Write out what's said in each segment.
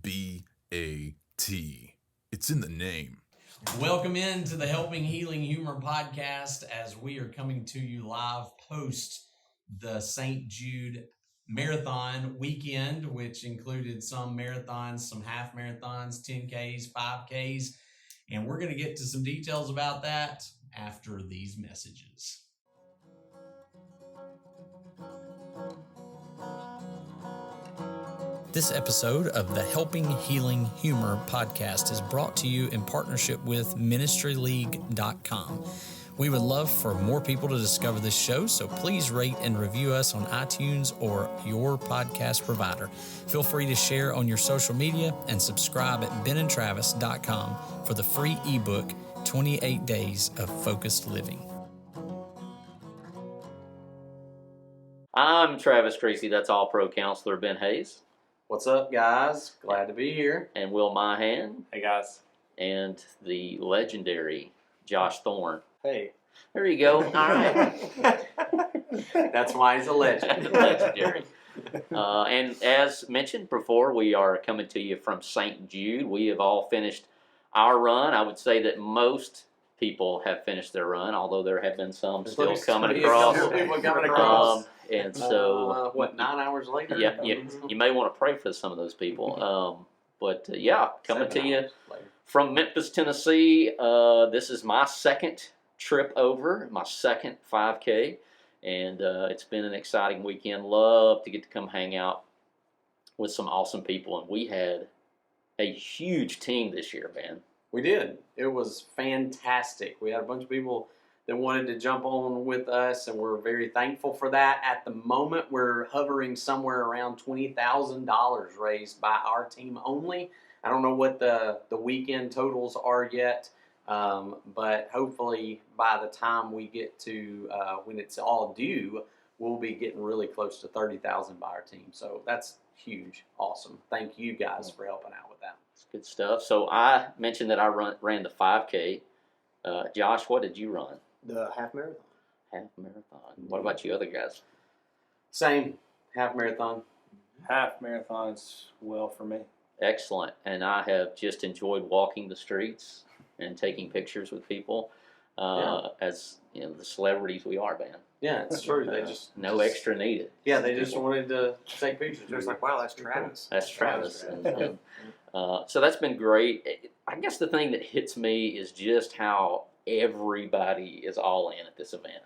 B-A-T. It's in the name. Welcome into the Helping Healing Humor podcast as we are coming to you live post the St. Jude Marathon weekend, which included some marathons, some half marathons, 10Ks, 5Ks, and we're going to get to some details about that after these messages. This episode of the Helping Healing Humor podcast is brought to you in partnership with ministryleague.com. We would love for more people to discover this show, so please rate and review us on iTunes or your podcast provider. Feel free to share on your social media and subscribe at benandtravis.com for the free ebook, 28 Days of Focused Living. I'm Travis Tracy, that's All-Pro Counselor Ben Hayes. What's up, guys? Glad to be here. And Will Myhan. Hey, guys. And the legendary Josh Thorne. Hey. There you go. All right. That's why he's a legend. Legendary. And as mentioned before, we are coming to you from St. Jude. We have all finished our run. I would say that most people have finished their run, although there have been some still coming across. People coming across. And so, 9 hours later? Yeah, you may want to pray for some of those people. Coming to you from Memphis, Tennessee. This is my second trip over, my second 5K, and it's been an exciting weekend. Love to get to come hang out with some awesome people, and we had a huge team this year, man. We did. It was fantastic. We had a bunch of people that wanted to jump on with us, and we're very thankful for that. At the moment, we're hovering somewhere around $20,000 raised by our team only. I don't know what the weekend totals are yet, but hopefully by the time we get to when it's all due, we'll be getting really close to $30,000 by our team. So that's huge. Awesome. Thank you guys for helping out with that. It's good stuff. So I mentioned that I ran the 5K. Josh, what did you run? The half marathon. Half marathon. What about you other guys? Same. Half marathon. Half marathons well for me. Excellent. And I have just enjoyed walking the streets and taking pictures with people as the celebrities we are, man. Yeah, it's true. They just no extra needed. Yeah, they just wanted to take pictures. It's like, wow, that's Travis. That's Travis. And so that's been great. I guess the thing that hits me is just how everybody is all in at this event.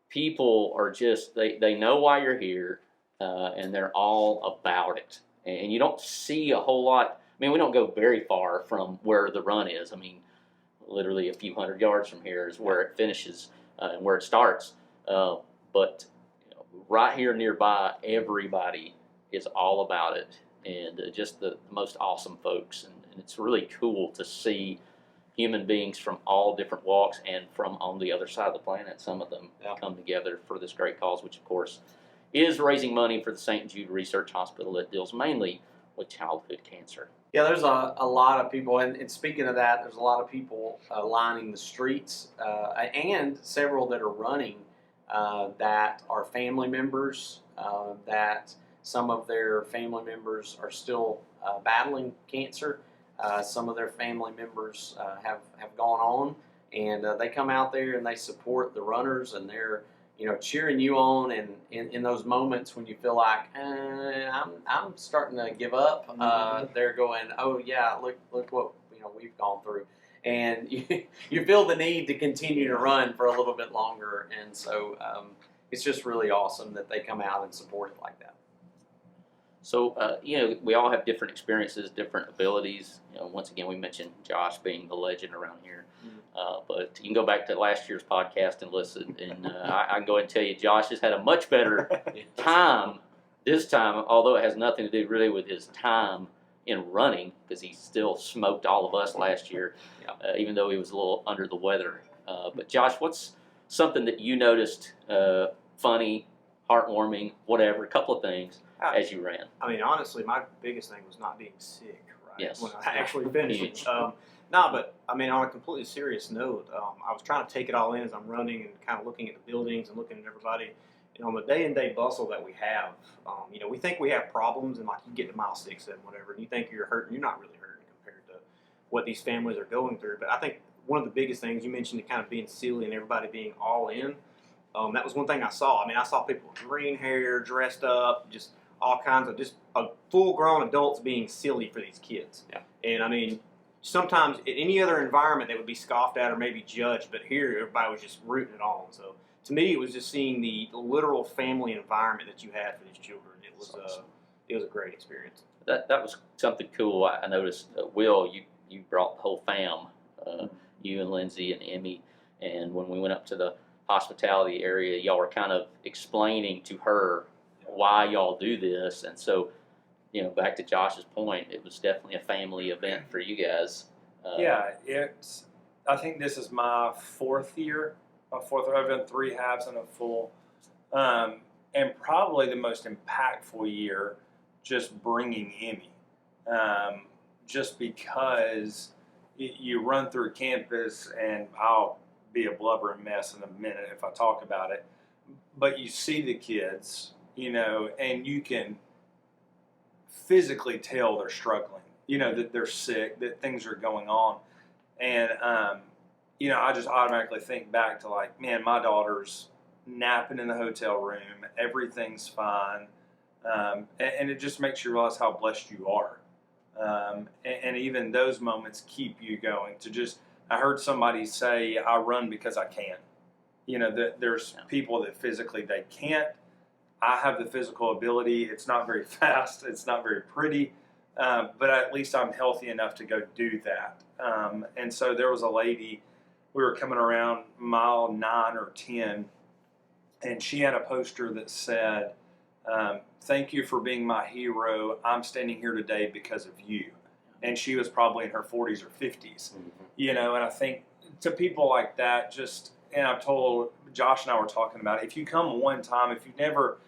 People are just, they know why you're here, and they're all about it. And you don't see a whole lot. I mean, we don't go very far from where the run is. I mean, literally a few hundred yards from here is where it finishes and where it starts. But right here nearby, everybody is all about it, and just the most awesome folks. And it's really cool to see human beings from all different walks and from on the other side of the planet. Some of them come together for this great cause, which of course is raising money for the St. Jude Research Hospital that deals mainly with childhood cancer. Yeah, there's a lot of people, and speaking of that, there's a lot of people lining the streets, and several that are running that are family members, that some of their family members are still battling cancer. Some of their family members have gone on, and they come out there and they support the runners, and they're cheering you on. And in those moments when you feel like I'm starting to give up, they're going, oh yeah, look what we've gone through, and you feel the need to continue to run for a little bit longer. And so it's just really awesome that they come out and support it like that. So, we all have different experiences, different abilities. Once again, we mentioned Josh being the legend around here. But you can go back to last year's podcast and listen. And I can go ahead and tell you, Josh has had a much better time this time, although it has nothing to do really with his time in running, because he still smoked all of us last year, even though he was a little under the weather. But Josh, what's something that you noticed funny, heartwarming, whatever, a couple of things, as you ran? I mean, honestly, my biggest thing was not being sick, right? Yes. When I actually finished. But I mean, on a completely serious note, I was trying to take it all in as I'm running and kind of looking at the buildings and looking at everybody. on the day-to-day bustle that we have, we think we have problems, and like you get to mile 6, 7, whatever, and you think you're hurting. You're not really hurting compared to what these families are going through. But I think one of the biggest things you mentioned, kind of being silly and everybody being all in. That was one thing I saw. I mean, I saw people with green hair, dressed up, just all kinds of just full-grown adults being silly for these kids. Yeah. And I mean, sometimes in any other environment they would be scoffed at or maybe judged, but here everybody was just rooting it on. So to me, it was just seeing the literal family environment that you had for these children. It was a great experience. That was something cool. I noticed, Will, you brought the whole fam, you and Lindsay and Emmy, and when we went up to the hospitality area, y'all were kind of explaining to her why y'all do this, and so, back to Josh's point, it was definitely a family event for you guys. I think this is my fourth year. I've done 3 halves and a full, and probably the most impactful year, just bringing Emmy, just because you run through campus, and I'll be a blubbering mess in a minute if I talk about it, but you see the kids, and you can physically tell they're struggling, that they're sick, that things are going on. And, I just automatically think back to like, man, my daughter's napping in the hotel room. Everything's fine. And it just makes you realize how blessed you are. And even those moments keep you going I heard somebody say, I run because I can. There's people that physically they can't. I have the physical ability. It's not very fast. It's not very pretty. But at least I'm healthy enough to go do that. And so there was a lady, we were coming around mile 9 or 10, and she had a poster that said, thank you for being my hero. I'm standing here today because of you. And she was probably in her 40s or 50s. And I think to people like that, and I've told Josh and I were talking about it, if you come one time, if you've never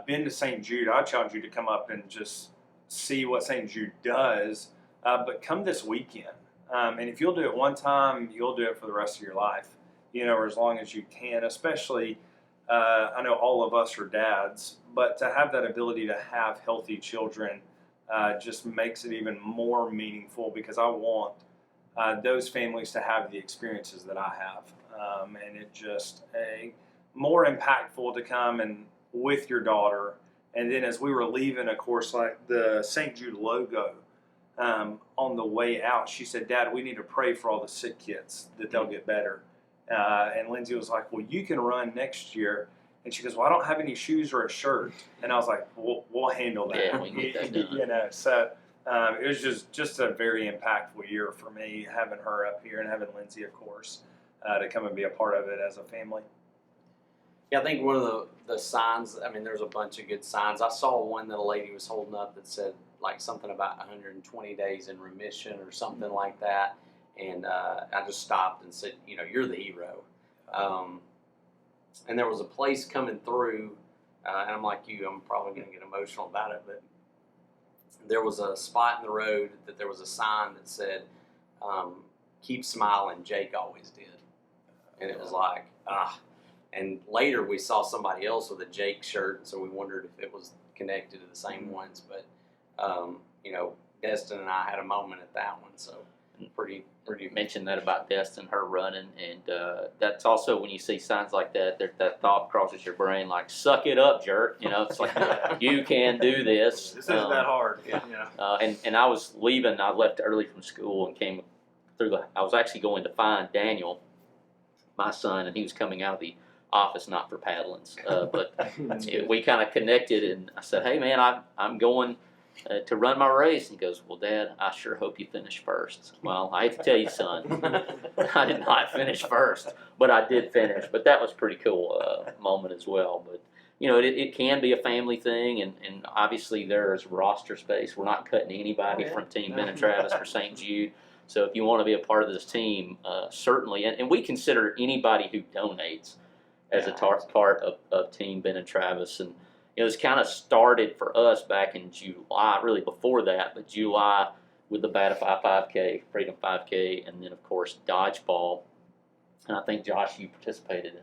been to St. Jude, I challenge you to come up and just see what St. Jude does, but come this weekend. And if you'll do it one time, you'll do it for the rest of your life, or as long as you can, especially, I know all of us are dads, but to have that ability to have healthy children just makes it even more meaningful, because I want those families to have the experiences that I have. And it just more impactful to come and with your daughter. And then as we were leaving, of course, like the St. Jude logo on the way out, she said, Dad, we need to pray for all the sick kids that they'll get better. And Lindsay was like, well, you can run next year. And she goes, well, I don't have any shoes or a shirt. And I was like, we'll handle that. Yeah, we can get that done. So it was just a very impactful year for me, having her up here and having Lindsay, of course, to come and be a part of it as a family. Yeah, I think one of the signs, there's a bunch of good signs. I saw one that a lady was holding up that said like something about 120 days in remission or something like that. And I just stopped and said, you're the hero. And there was a place coming through, and I'm like you, I'm probably going to get emotional about it, but there was a spot in the road that there was a sign that said, keep smiling, Jake always did. And it was like, And later we saw somebody else with a Jake shirt, and so we wondered if it was connected to the same ones. But, Destin and I had a moment at that one, so pretty. You mentioned that about Destin, her running, and that's also when you see signs like that, that thought crosses your brain like, suck it up, jerk. It's like, you can do this. This isn't that hard. And I was leaving, I left early from school and came through I was actually going to find Daniel, my son, and he was coming out of the office, not for paddlings, but we kind of connected, and I said, hey man, I'm going to run my race. And he goes, well, Dad, I sure hope you finish first. Well, I hate to tell you, son, I did not finish first, but I did finish. But that was a pretty cool moment as well. But, it can be a family thing, and obviously there's roster space. We're not cutting anybody from Team Ben and Travis or St. Jude. So if you want to be a part of this team, certainly, and we consider anybody who donates as a part of Team Ben and Travis. And this kind of started for us back in July, really before that, but July with the Batify 5K, Freedom 5K, and then, of course, Dodgeball. And I think, Josh, you participated in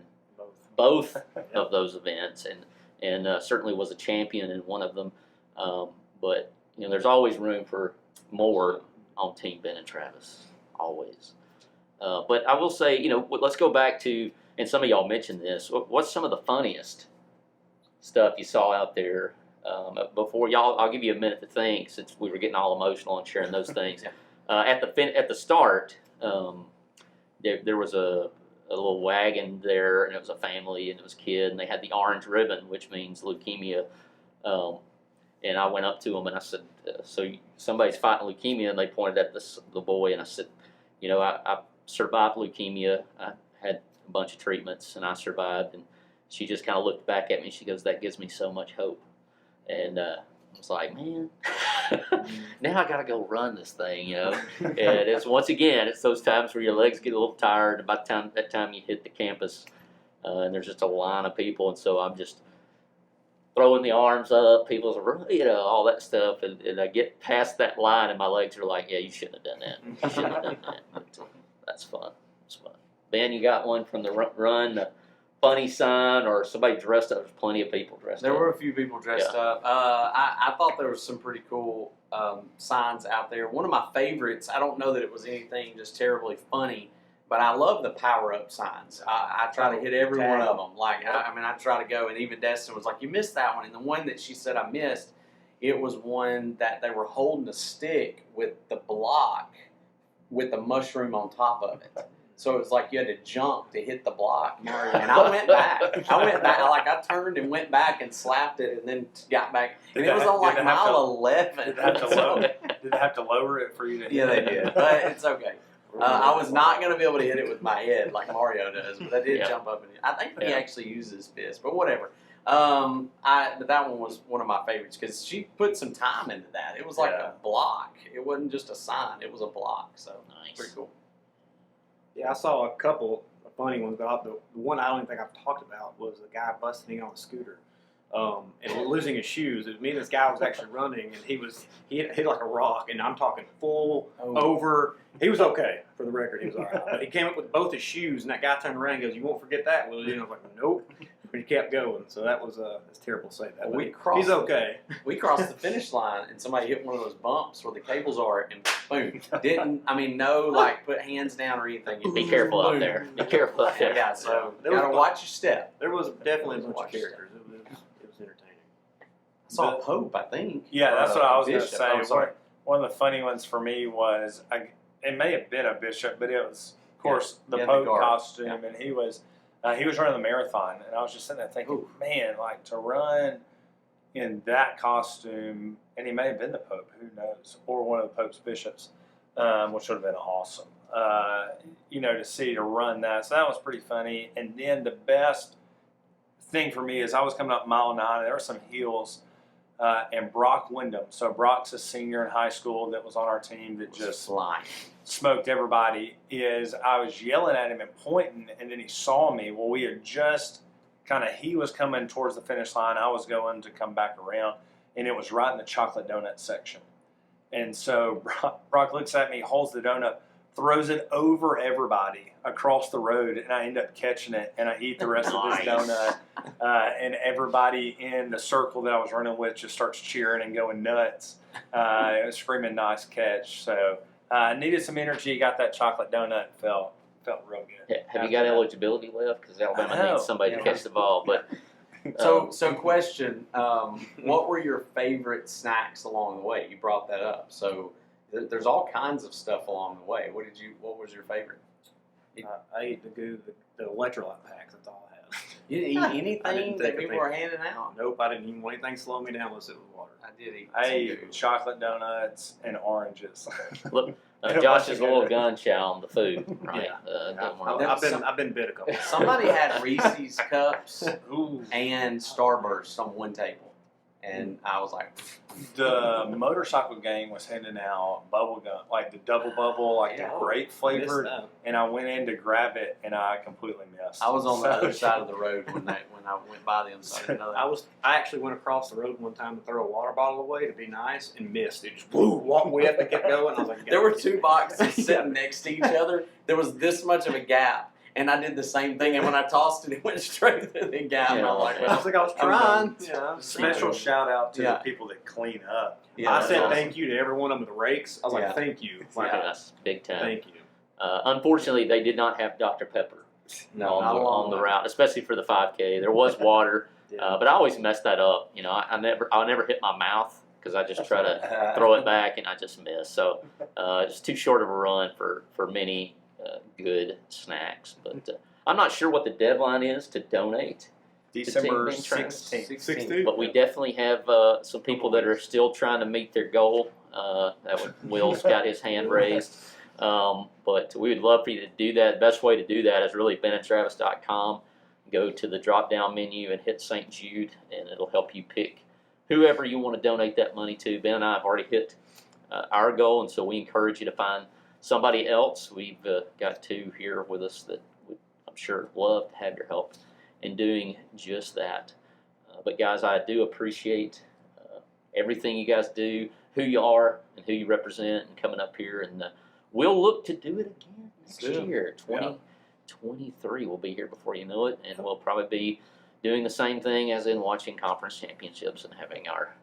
both of those events, and certainly was a champion in one of them. But there's always room for more on Team Ben and Travis, always. But I will say, let's go back to, and some of y'all mentioned this. What's some of the funniest stuff you saw out there? Before y'all, I'll give you a minute to think, since we were getting all emotional and sharing those things. At the start, there was a little wagon there, and it was a family, and it was a kid, and they had the orange ribbon, which means leukemia. And I went up to them and I said, "So somebody's fighting leukemia?" And they pointed at the boy, and I said, I survived leukemia. I had a bunch of treatments, and I survived. And she just kind of looked back at me. She goes, "That gives me so much hope." And I was like, man, now I got to go run this thing, And it's, once again, it's those times where your legs get a little tired. And by that time you hit the campus, and there's just a line of people. And so I'm just throwing the arms up, people's, all that stuff. And I get past that line, and my legs are like, yeah, you shouldn't have done that. You shouldn't have done that. But, that's fun. It's fun. Ben, you got one from the run? Funny sign, or somebody dressed up? There's plenty of people dressed up. There were a few people dressed up. I thought there was some pretty cool signs out there. One of my favorites, I don't know that it was anything just terribly funny, but I love the power-up signs. I try to hit every one of them. I try to go, and even Destin was like, "You missed that one." And the one that she said I missed, it was one that they were holding a stick with the block with the mushroom on top of it. So it was like you had to jump to hit the block. And I went back. I turned and went back and slapped it and then got back. And it was on like mile 11. Did they have to lower it for you to hit? Yeah, they did. But it's okay. I was not going to be able to hit it with my head like Mario does. But I did jump up. I think he actually used his fist. But whatever. But that one was one of my favorites because she put some time into that. It was like a block. It wasn't just a sign. It was a block. So nice. Pretty cool. Yeah, I saw a couple of funny ones, but the one I don't even think I've talked about was a guy busting on a scooter and losing his shoes. It was me and this guy was actually running, and he hit like a rock, and I'm talking full over. He was okay, for the record. He was all right. But he came up with both his shoes, and that guy turned around and goes, "You won't forget that, will you?" And I was like, "Nope." But he kept going, so that was it's terrible to say that. Well, he's okay. We crossed the finish line, and somebody hit one of those bumps where the cables are, and boom. Put hands down or anything. Be careful out there. Be careful out there. Yeah, so you gotta watch your step. There was definitely a bunch of characters. It was entertaining. I saw Pope, I think. Yeah, that's what I was going to Bishop. say. One of the funny ones for me was, it may have been a bishop, but it was, of course, the Pope costume, and he was running the marathon, and I was just sitting there thinking, man, like to run in that costume, and he may have been the Pope, who knows, or one of the Pope's bishops, which would have been awesome, to run that. So that was pretty funny. And then the best thing for me is I was coming up mile 9, and there were some hills, and Brock Wyndham. So Brock's a senior in high school that was on our team that just smoked everybody. I was yelling at him and pointing, and then he saw me. Well, we had just he was coming towards the finish line. I was going to come back around, and it was right in the chocolate donut section. And so Brock looks at me, holds the donut, throws it over everybody across the road, and I end up catching it, and I eat the rest of his donut. And everybody in the circle that I was running with just starts cheering and going nuts. It was screaming, "Nice catch!" So I needed some energy. Got that chocolate donut. Felt real good. Have you got eligibility left? Because Alabama needs somebody to catch the ball. But So question: what were your favorite snacks along the way? You brought that up. So there's all kinds of stuff along the way. What was your favorite? I ate the electrolyte packs. That's all I had. You didn't eat anything that people were handing out? Nope, I didn't even want anything to slow me down unless it was water. I did eat. I ate chocolate donuts and oranges. Look, Josh is a little gun shy on the food, right? Yeah. I've been bit a couple. Somebody had Reese's cups and Starburst on one table, and I was like, the motorcycle gang was handing out bubble gum, like the double bubble, the grape flavored, and I went in to grab it, and I completely missed. I was on the other side of the road when I went by them, so I didn't know that. I actually went across the road one time to throw a water bottle away to be nice and missed. It just walked way up and kept going. I was like, there were two boxes sitting next to each other. There was this much of a gap. and I did the same thing. And when I tossed it, it went straight through the gap. And I'm like, I was like, I was trying. Yeah. Special shout out to Yeah. the people that clean up. Yeah, I that's said awesome. thank you to every one of them with the rakes. I was Yeah. like, thank you. Yes, big time. Thank you. Unfortunately, they did not have Dr. Pepper No, on, not the, a long on the one. route, especially for the 5K. There was water, Yeah. but I always mess that up. You know, I never hit my mouth because I just try to throw it back and I just miss. So it's too short of a run for many good snacks. But I'm not sure what the deadline is to donate. December Team Travis. 16th. But we definitely have some people that are still trying to meet their goal. Will's got his hand raised. But we would love for you to do that. The best way to do that is really benandtravis.com. Go to the drop-down menu and hit St. Jude, and it'll help you pick whoever you want to donate that money to. Ben and I have already hit our goal, and so we encourage you to find somebody else. We've got two here with us that would, I'm sure, love to have your help in doing just that. But guys, I do appreciate everything you guys do, who you are, and who you represent, and coming up here. And we'll look to do it again next year. 2023 will be here before you know it, and we'll probably be doing the same thing as in watching conference championships and having our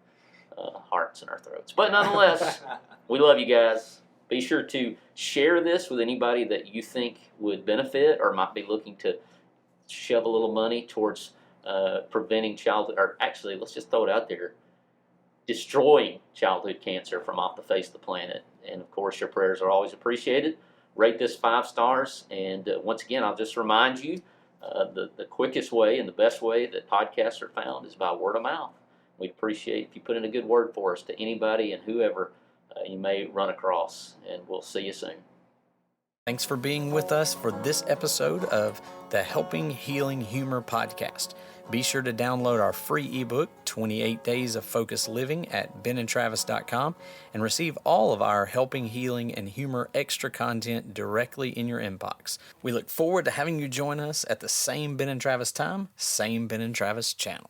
hearts in our throats. But nonetheless, we love you guys. Be sure to share this with anybody that you think would benefit or might be looking to shove a little money towards preventing childhood, or actually, let's just throw it out there, destroying childhood cancer from off the face of the planet. And of course, your prayers are always appreciated. Rate this 5 stars. And once again, I'll just remind you, the quickest way and the best way that podcasts are found is by word of mouth. We'd appreciate if you put in a good word for us to anybody and whoever you may run across. And we'll see you soon. Thanks for being with us for this episode of the Helping Healing Humor podcast. Be sure to download our free ebook, 28 Days of Focused Living, at benandtravis.com and receive all of our Helping Healing and Humor extra content directly in your inbox. We look forward to having you join us at the same Ben and Travis time, same Ben and Travis channel.